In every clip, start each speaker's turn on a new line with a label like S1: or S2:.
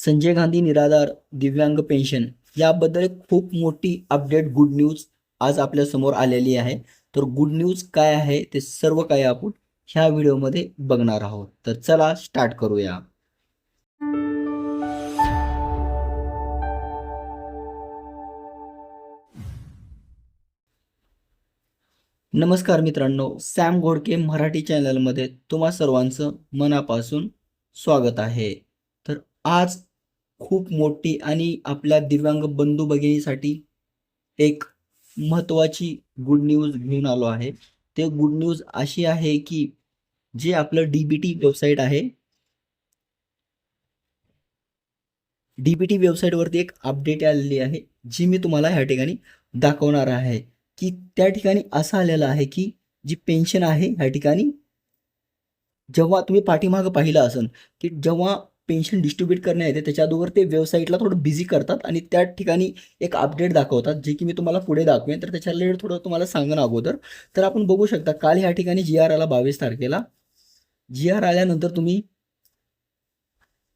S1: संजय गांधी निराधार दिव्यांग पेन्शन याबद्दल एक खूप मोठी अपडेट गुड न्यूज आज आपल्या समोर आलेली आहे. तर गुड न्यूज काय आहे ते सर्व काही आपण ह्या व्हिडिओमध्ये बघणार आहोत. तर चला स्टार्ट करूया. नमस्कार मित्रांनो, सॅम घोडके मराठी चॅनलमध्ये तुम्हा सर्वांचं मनापासून स्वागत आहे. तर आज खूप मोठी आणि आपल्या दिव्यांग बंधू भगिनीसाठी एक महत्त्वाची गुड न्यूज घेऊन आलो आहे. ते गुड न्यूज अशी आहे की जे आपलं डीबीटी वेबसाईट आहे, डीबीटी वेबसाईटवरती एक अपडेट आलेली आहे, जी मी तुम्हाला ह्या ठिकाणी दाखवणार आहे. की त्या ठिकाणी असं आलेलं आहे की जी पेन्शन आहे ह्या ठिकाणी, जेव्हा तुम्ही पाठीमागं पाहिलं असेल की जेव्हा पेन्शन डिस्ट्रीब्यूट करण्यात येते त्याच्या अगोदर ते वेबसाईटला थोडं बिझी करतात आणि त्या ठिकाणी एक अपडेट दाखवतात, जे की मी तुम्हाला पुढे दाखवेन. तर त्याच्या रिलेटेड थोडं तुम्हाला सांगणं अगोदर. तर आपण बघू शकता, काल ह्या ठिकाणी जी आर आला 22 तारखेला. जी आर आल्यानंतर तुम्ही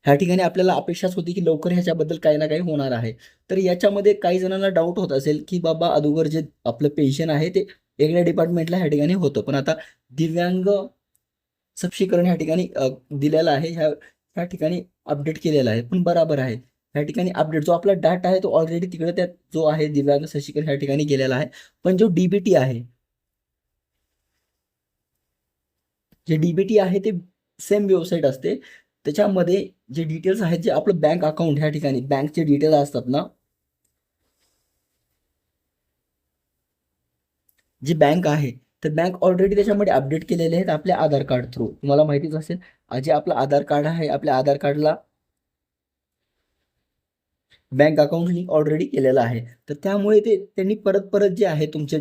S1: ह्या ठिकाणी आपल्याला अपेक्षाच होती की लवकर ह्याच्याबद्दल काही ना काही होणार आहे. तर याच्यामध्ये काही जणांना डाऊट होत असेल की बाबा अगोदर जे आपलं पेन्शन आहे ते वेगळ्या डिपार्टमेंटला ह्या ठिकाणी होतं, पण आता दिव्यांग सबशीकरण ह्या ठिकाणी दिलेलं आहे, ह्या ठिकाणी अपडेट केलेलं आहे. पण बरोबर आहे, ह्या ठिकाणी अपडेट जो आपला डाटा आहे तो ऑलरेडी तिकडे त्या जो आहे दिव्यांग सक्षमीकरण ह्या ठिकाणी गेलेला आहे. पण जो डीबीटी आहे, जे डीबीटी आहे ते सेम वेबसाईट असते. त्याच्यामध्ये जे डिटेल्स आहेत, जे आपलं बँक अकाउंट ह्या ठिकाणी बँकचे डिटेल्स असतात ना, जी बँक आहे तर बँक ऑलरेडी त्याच्यामध्ये अपडेट केलेले आहेत आपल्या आधार कार्ड थ्रू. तुम्हाला माहितीच असेल, जे आपलं आधार कार्ड आहे, आपल्या आधार कार्डला बँक अकाउंट लिंक ऑलरेडी केलेलं आहे. तर त्यामुळे ते त्यांनी परत परत जे आहे तुमचे,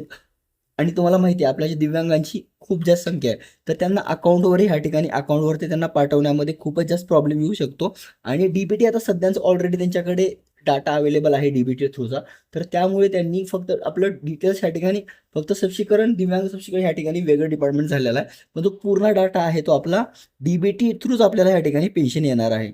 S1: आणि तुम्हाला माहिती आहे आपल्या जे दिव्यांगांची खूप जास्त संख्या आहे, तर त्यांना अकाउंटवर ह्या ठिकाणी अकाउंटवरती त्यांना पाठवण्यामध्ये खूपच जास्त प्रॉब्लेम येऊ शकतो. आणि डीबीटी आता सध्याच ऑलरेडी त्यांच्याकडे डाटा अवेलेबल आहे डीबीटी थ्रूचा. तर त्यामुळे त्यांनी फक्त आपलं डिटेल्स ह्या ठिकाणी, फक्त सबशीकरण दिव्यांग सबशीकरण ह्या ठिकाणी वेगळं डिपार्टमेंट झालेला आहे, पण जो पूर्ण डाटा आहे तो आपला डीबीटी थ्रूच आपल्याला ह्या ठिकाणी पेन्शन येणार आहे.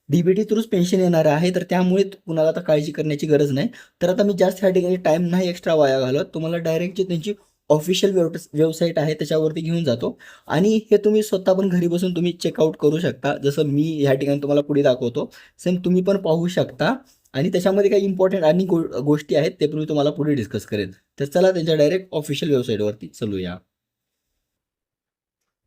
S1: डीबीटी थ्रूच पेन्शन येणार आहे. तर त्यामुळे कुणाला आता काळजी करण्याची गरज नाही. तर आता मी जास्त ह्या ठिकाणी टाईम नाही एक्स्ट्रा वाया घालवत, तुम्हाला डायरेक्ट जे त्यांची ऑफिशियल वेबसाईट आहे त्याच्यावरती घेऊन जातो. आणि हे तुम्ही स्वतः पण घरी बसून तुम्ही चेकआउट करू शकता, जसं मी ह्या ठिकाणी तुम्हाला पुढे दाखवतो. सेम तुम्ही पण पाहू शकता. आणि त्याच्यामध्ये काही इम्पॉर्टंट आणि गोष्टी आहेत ते पण मी तुम्हाला पुढे डिस्कस करेन. तर चला त्यांच्या डायरेक्ट ऑफिशियल वेबसाईटवरती चलूया.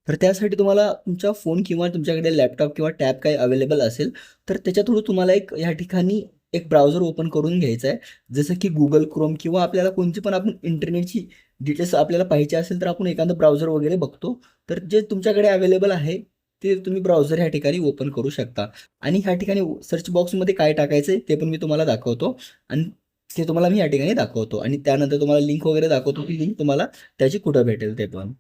S1: तर त्यासाठी तुम्हाला तुमचा फोन किंवा तुमच्याकडे लॅपटॉप किंवा टॅब काही अवेलेबल असेल, तर त्याच्या थ्रू तुम्हाला एक ह्या ठिकाणी एक ब्राउझर ओपन करून घ्यायचा आहे. जसं की गुगल क्रोम, किंवा आपल्याला कोणती पण आपण इंटरनेटची डिटेल्स आपल्याला पाहिजे असेल तर आपण एखादं ब्राउझर वगैरे बघतो. तर जे तुमच्याकडे अवेलेबल आहे ते तुम्ही ब्राउझर ह्या ठिकाणी ओपन करू शकता. आणि ह्या ठिकाणी सर्च बॉक्समध्ये काय टाकायचं आहे ते पण मी तुम्हाला दाखवतो. आणि ते तुम्हाला मी या ठिकाणी दाखवतो, आणि त्यानंतर तुम्हाला लिंक वगैरे दाखवतो, की लिंक तुम्हाला त्याची कुठं भेटेल ते पण.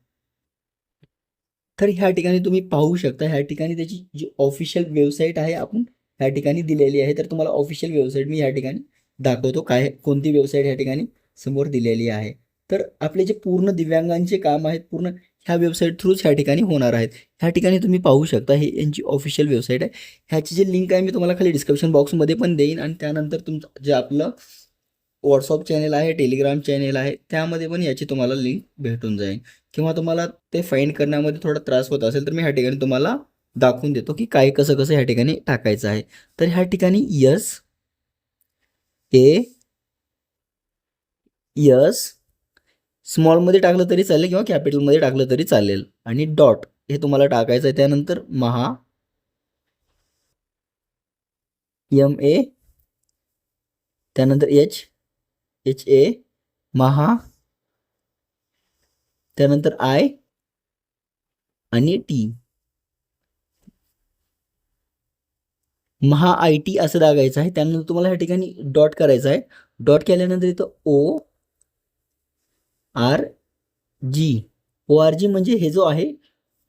S1: तर ह्या ठिकाणी तुम्ही पाहू शकता, ह्या ठिकाणी त्याची जी ऑफिशियल वेबसाईट आहे आपण ह्या ठिकाणी दिलेली आहे. तर तुम्हाला ऑफिशियल वेबसाईट मी ह्या ठिकाणी दाखवतो, काय कोणती वेबसाईट ह्या ठिकाणी समोर दिलेली आहे. तर आपले जे पूर्ण दिव्यांगांचे काम आहेत पूर्ण ह्या वेबसाईट थ्रूच ह्या ठिकाणी होणार आहेत. ह्या ठिकाणी तुम्ही पाहू शकता, ही यांची ऑफिशियल वेबसाईट आहे. ह्याची जी लिंक आहे मी तुम्हाला खाली डिस्क्रिप्शन बॉक्समध्ये पण देईन, आणि त्यानंतर तुमचं जे आपलं व्हॉट्सअप चॅनेल आहे, टेलिग्राम चॅनेल आहे, त्यामध्ये पण याची तुम्हाला लिंक भेटून जाईल. किंवा तुम्हाला ते फाइंड करण्यामध्ये थोडा त्रास होत असेल तर मी ह्या ठिकाणी तुम्हाला दाखवून देतो की काय कसं कसं ह्या ठिकाणी टाकायचं आहे. तर ह्या ठिकाणी ए यस स्मॉलमध्ये टाकलं तरी चालेल किंवा कॅपिटलमध्ये टाकलं तरी चालेल, आणि डॉट हे तुम्हाला टाकायचं आहे. त्यानंतर महा MA, त्यानंतर HA महा, त्यानंतर I आणि T, महा IT असं दागायचं आहे. त्यानंतर तुम्हाला ह्या ठिकाणी डॉट करायचं आहे. डॉट केल्यानंतर इथं ORG म्हणजे हे जो आहे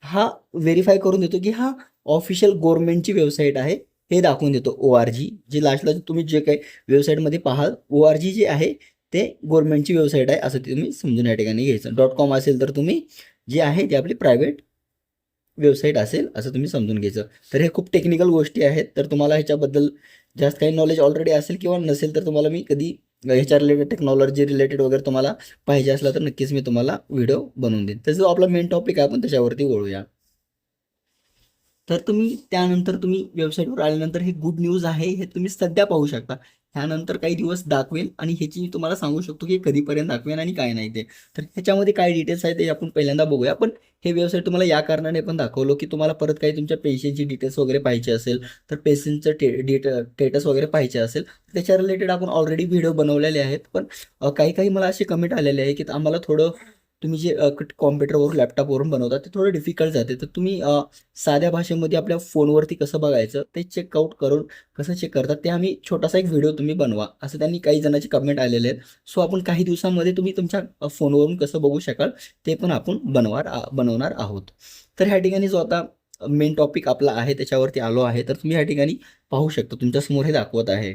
S1: हा व्हेरीफाय करून देतो की हा ऑफिशियल गव्हर्नमेंटची वेबसाईट आहे, हे दाखवून देतो. ORG जे लास्टला तुम्ही जे काही वेबसाईटमध्ये पाहाल, ORG जे आहे ते गव्हर्नमेंटची वेबसाईट आहे असं तुम्ही समजून या ठिकाणी घ्यायचं. .com असेल तर तुम्ही जे आहे ते आपली प्रायव्हेट वेबसाईट असेल असं तुम्ही समजून घ्यायचं. तर हे खूप टेक्निकल गोष्टी आहेत. तर तुम्हाला ह्याच्याबद्दल जास्त काही नॉलेज ऑलरेडी असेल किंवा नसेल तर तुम्हाला मी कधी ह्याच्या रिलेटेड टेक्नॉलॉजी रिलेटेड वगैरे तुम्हाला पाहिजे असला तर नक्कीच मी तुम्हाला व्हिडिओ बनवून देईन. तर जो आपला मेन टॉपिक आहे आपण त्याच्यावरती वळूया. तर त्यानंतर तुम्ही वेबसाईटवर आल्यानंतर हे गुड न्यूज आहे हे तुम्ही सध्या पाहू शकता. ह्यानंतर काही दिवस दाखवेल आणि ह्याची मी तुम्हाला सांगू शकतो की कधीपर्यंत दाखवेल आणि काय नाही ते. तर ह्याच्यामध्ये काय डिटेल्स आहे ते आपण पहिल्यांदा बघूया. पण हे वेबसाईट तुम्हाला या कारणाने पण दाखवलं की तुम्हाला परत काही तुमच्या पेशंटची डिटेल्स वगैरे पाहिजे असेल तर पेशंटचं स्टेटस वगैरे पाहिजे असेल त्याच्या रिलेटेड आपण ऑलरेडी व्हिडिओ बनवलेले आहेत. पण काही काही मला असे कमेंट आलेले आहे की आम्हाला थोडं तुम्ही जे कॉम्प्युटरवरून लॅपटॉपवरून बनवता ते थोडं डिफिकल्ट जाते. तर तुम्ही साध्या भाषेमध्ये आपल्या फोनवरती कसं बघायचं ते चेकआउट करून कसं चेक करतात ते आम्ही छोटासा एक व्हिडिओ तुम्ही बनवा असं त्यांनी काही जणांचे कमेंट आलेले आहेत. सो आपण काही दिवसांमध्ये तुम्ही तुमच्या फोनवरून कसं बघू शकाल ते पण आपण बनवणार आहोत. तर ह्या ठिकाणी जो आता मेन टॉपिक आपला आहे त्याच्यावरती आलो आहे. तर तुम्ही ह्या ठिकाणी पाहू शकता तुमच्यासमोर हे दाखवत आहे.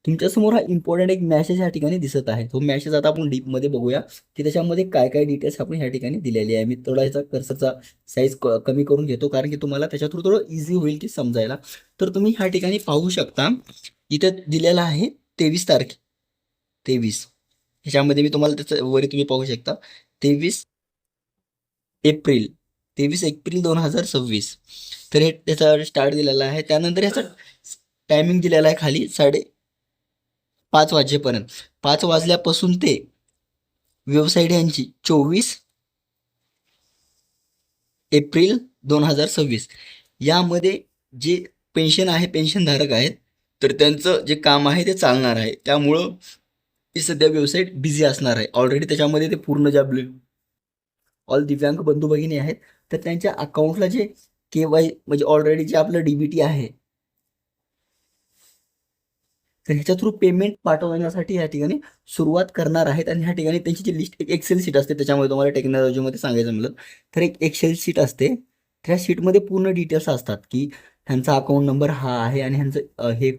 S1: तुमच्यासमोर हा इम्पॉर्टंट एक मॅसेज ह्या ठिकाणी दिसत आहे. तो मॅसेज आता आपण डीपमध्ये बघूया की त्याच्यामध्ये काय काय डिटेल्स आपण ह्या ठिकाणी दिलेली आहे. मी थोडा याचा कर्सरचा साईज कमी करून घेतो कारण की तुम्हाला त्याच्या थ्रू थोडं इझी होईल की समजायला. तर तुम्ही ह्या ठिकाणी पाहू शकता इथं दिलेलं आहे 23 तारीख 23. ह्याच्यामध्ये मी तुम्हाला त्याचं वरी तुम्ही पाहू शकता 23 एप्रिल 23 एप्रिल 2026. तर हे त्याचा स्टार्ट दिलेला आहे. त्यानंतर ह्याचा टायमिंग दिलेला आहे खाली 5:30 वाजेपर्यंत. 5 वाजल्यापासून ते वेबसाईट यांची 24 एप्रिल 2026 यामध्ये जे पेन्शनधारक आहेत तर त्यांचं जे काम आहे ते चालणार आहे. त्यामुळं ही सध्या वेबसाईट बिझी असणार आहे. ऑलरेडी त्याच्यामध्ये ते पूर्ण ज्या ऑल दिव्यांग बंधू भगिनी आहेत तर त्यांच्या अकाउंटला जे KY म्हणजे ऑलरेडी जे आपलं DBT आहे तर ह्याच्या थ्रू पेमेंट पाठवण्यासाठी ह्या ठिकाणी सुरुवात करणार आहेत. आणि ह्या ठिकाणी त्यांची जी लिस्ट एक एक्सेल शीट असते त्याच्यामध्ये तुम्हाला टेक्नॉलॉजीमध्ये सांगायचं म्हणलं तर एक एक्सेल शीट असते. त्या शीटमध्ये पूर्ण डिटेल्स असतात की ह्यांचा अकाउंट नंबर हा आहे आणि ह्यांचं हे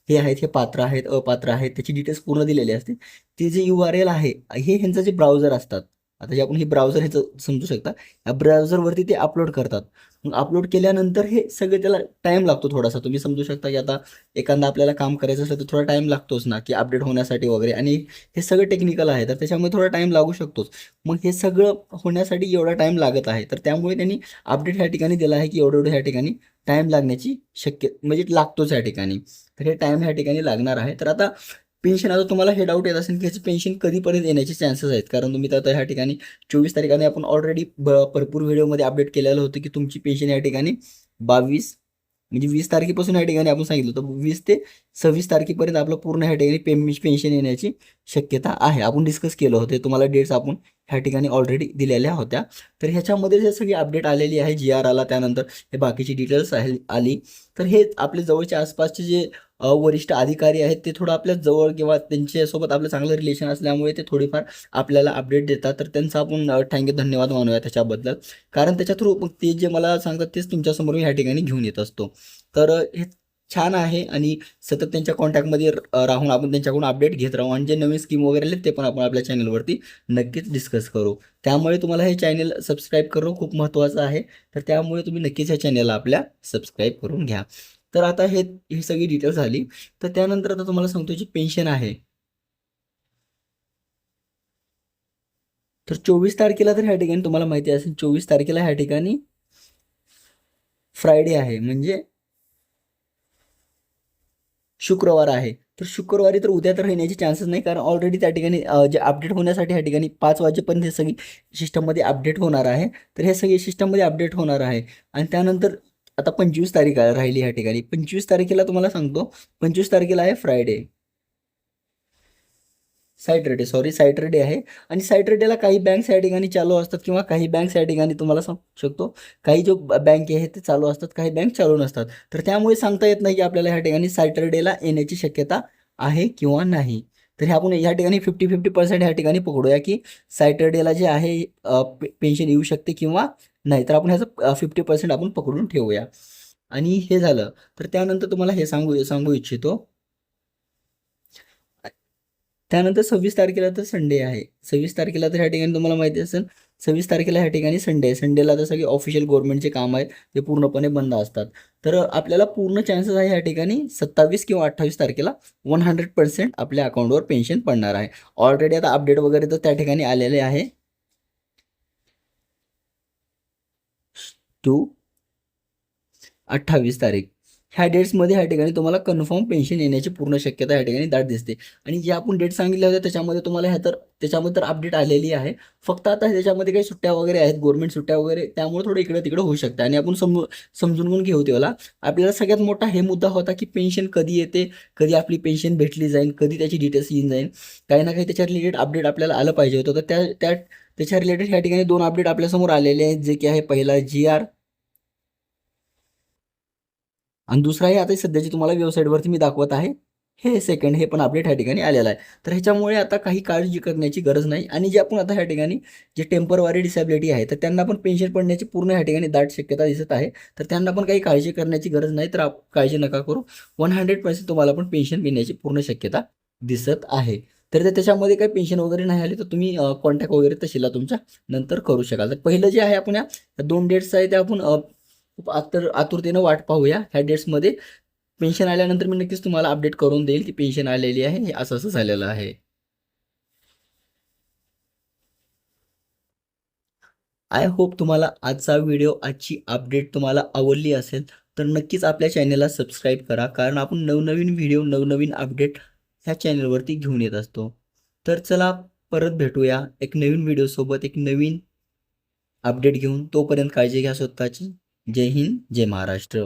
S1: हे आहेत हे पात्र आहेत अपात्र आहेत त्याची डिटेल्स पूर्ण दिलेली असते. ते जे URL आहे हे ह्यांचं जे ब्राउझर असतात. आता जे आपण हे ब्राउझर ह्याचं समजू शकता या ब्राउझरवरती ते अपलोड करतात. मग अपलोड केल्यानंतर हे सगळे त्याला टाईम लागतो थोडासा. तुम्ही समजू शकता की आता एखादा आपल्याला काम करायचं असेल तर थोडा टाईम लागतोच ना की अपडेट होण्यासाठी वगैरे. आणि हे सगळं टेक्निकल आहे तर त्याच्यामुळे थोडा टाईम लागू शकतोच. मग हे सगळं होण्यासाठी एवढा टाईम लागत आहे. तर त्यामुळे त्यांनी अपडेट ह्या ठिकाणी दिला आहे की एवढं एवढं ह्या ठिकाणी टाईम लागण्याची म्हणजे लागतोच ह्या ठिकाणी. तर हे टाईम ह्या ठिकाणी लागणार आहे. तर आता पेन्शन आता तुम्हाला हे डाऊट येत असेल की ह्याची पेन्शन कधीपर्यंत येण्याचे चान्सेस आहेत. कारण तुम्ही आता ह्या ठिकाणी 24 तारखेने आपण ऑलरेडी भरपूर व्हिडिओमध्ये अपडेट केलेलं होतं की तुमची पेन्शन या ठिकाणी 22 म्हणजे 20 तारखेपासून या ठिकाणी आपण सांगितलं होतं 20 ते 26 तारखेपर्यंत आपलं पूर्ण ह्या ठिकाणी पेन्शन येण्याची शक्यता आहे. आपण डिस्कस केलं होतं तुम्हाला डेट्स आपण ह्या ठिकाणी ऑलरेडी दिलेल्या होत्या. तर ह्याच्यामध्ये जे सगळी अपडेट आलेली आहे GR आला त्यानंतर हे बाकीची डिटेल्स आली. तर हे आपले जवळच्या आसपासचे जे वरिष्ठ अधिकारी आहेत ते थोडं आपल्या जवळ किंवा त्यांच्यासोबत आपलं चांगलं रिलेशन असल्यामुळे ते थोडीफार आपल्याला अपडेट देतात. तर त्यांचा आपण धन्यवाद मानूया त्याच्याबद्दल. कारण त्याच्या थ्रू मग ते जे मला सांगतात तेच तुमच्यासमोर मी ह्या ठिकाणी घेऊन येत असतो. तर हे छान आहे आणि सतत त्यांच्या कॉन्टॅक्टमध्ये राहून आपण त्यांच्याकडून अपडेट घेत राहू आणि जे नवीन स्कीम वगैरे आले ते पण आपण आपल्या चॅनलवरती नक्कीच डिस्कस करू. त्यामुळे तुम्हाला हे चॅनल सबस्क्राईब करणं खूप महत्त्वाचं आहे. तर त्यामुळे तुम्ही नक्कीच ह्या चॅनलला आपल्या सबस्क्राईब करून घ्या. तर आता ही सगळी डिटेल्स झाली. तर त्यानंतर आता तुम्हाला सांगतो जी पेन्शन आहे तर 24 तारखेला तर ह्या ठिकाणी तुम्हाला माहिती असेल 24 तारखेला ह्या ठिकाणी फ्रायडे आहे म्हणजे शुक्रवार आहे. तर शुक्रवारी तर उद्या तर येण्याचे चान्सेस नाही कारण ऑलरेडी त्या ठिकाणी जे अपडेट होण्यासाठी ह्या ठिकाणी 5 वाजेपर्यंत हे सगळी सिस्टममध्ये अपडेट होणार आहे. तर हे सगळे सिस्टममध्ये अपडेट होणार आहे. आणि त्यानंतर आता 25 तारीख राहिली ह्या ठिकाणी 25 तारखेला तुम्हाला सांगतो 25 तारखेला आहे फ्रायडे सॅटरडे आहे. आणि सॅटरडेला काही बँक्स या ठिकाणी चालू असतात किंवा काही बँक्स या ठिकाणी तुम्हाला सांगू शकतो काही जो बँक आहेत ते चालू असतात काही बँक चालू नसतात. तर त्यामुळे सांगता येत नाही की आपल्याला ह्या ठिकाणी सॅटरडेला येण्याची शक्यता आहे किंवा नाही. तर हे आपण या ठिकाणी 50-50% ह्या ठिकाणी पकडूया की सॅटरडेला जे आहे पेन्शन येऊ शकते किंवा नाही. तर आपण ह्याचं 50% आपण पकडून ठेवूया. आणि हे झालं तर त्यानंतर तुम्हाला हे सांगू इच्छितो त्यानंतर 26 तारखेला तर संडे आहे. 26 तारखेला तर ह्या ठिकाणी तुम्हाला माहिती असेल 26 तारखेला ह्या ठिकाणी संडे आहे. संडेला तर सगळे ऑफिशियल गव्हर्नमेंटचे काम आहेत ते पूर्णपणे बंद असतात. तर आपल्याला पूर्ण चान्सेस आहे ह्या ठिकाणी 27 किंवा 28 तारखेला 100% आपल्या अकाउंटवर पेन्शन पडणार आहे. ऑलरेडी आता अपडेट वगैरे तर त्या ठिकाणी आलेले आहे. टू 28 तारीख ह्या डेट्समध्ये ह्या ठिकाणी तुम्हाला कन्फर्म पेन्शन येण्याची पूर्ण शक्यता ह्या ठिकाणी दाट दिसते. आणि जे आपण डेट सांगितल्या होत्या त्याच्यामध्ये तुम्हाला त्याच्यामध्ये तर अपडेट आलेली आहे. फक्त आता त्याच्यामध्ये काही सुट्ट्या वगैरे आहेत, गव्हर्नमेंट सुट्ट्या वगैरे, त्यामुळे थोडं इकडे तिकडे होऊ शकतं आणि आपण समजून पण घेऊ त्याला. आपल्याला सगळ्यात मोठा हे मुद्दा होता की पेन्शन कधी येते, कधी आपली पेन्शन भेटली जाईल, कधी त्याची डिटेल्स येऊन जाईल. काही ना काही त्याच्या रिलेटेड अपडेट आपल्याला आलं पाहिजे होतं. तर त्याच्या रिलेटेड ह्या ठिकाणी 2 अपडेट आपल्यासमोर आलेले आहेत, जे की आहे पहिला GR आणि दुसरा आहे आता सध्याची तुम्हाला वेबसाईटवरती मी दाखवत आहे, हे सेकंड हे पण अपडेट ह्या ठिकाणी आलेलं आहे. तर ह्याच्यामुळे आता काही काळजी करण्याची गरज नाही. आणि जे आपण आता ह्या ठिकाणी जे टेम्पररी डिसेबिलिटी आहे तर त्यांना पण पेन्शन पडण्याची पूर्ण ह्या ठिकाणी दाट शक्यता दिसत आहे. तर त्यांना पण काही काळजी करण्याची गरज नाही. तर काळजी नका करू. 100% तुम्हाला पण पेन्शन मिळण्याची पूर्ण शक्यता दिसत आहे. तर त्याच्यामध्ये काही पेन्शन वगैरे नाही आली तर तुम्ही कॉन्टॅक्ट वगैरे तहसीलला तुमच्या नंतर करू शकाल. तर पहिलं जे आहे आपण या 2 डेट्स आहे ते आपण खूप आतुरतेनं वाट पाहूया. ह्या डेट्समध्ये पेन्शन आल्यानंतर मी नक्कीच तुम्हाला अपडेट करून देईल की पेन्शन आलेली आहे, हे असं असं झालेलं आहे. आय होप तुम्हाला आजचा व्हिडिओ, आजची अपडेट तुम्हाला आवडली असेल. तर नक्कीच आपल्या चॅनलला सबस्क्राईब करा, कारण आपण नवनवीन व्हिडिओ, नवनवीन अपडेट ह्या चॅनलवरती घेऊन येत असतो. तर चला परत भेटूया एक नवीन व्हिडिओसोबत, एक नवीन अपडेट घेऊन. तोपर्यंत काळजी घ्या स्वतःची. जय हिंद, जय महाराष्ट्र.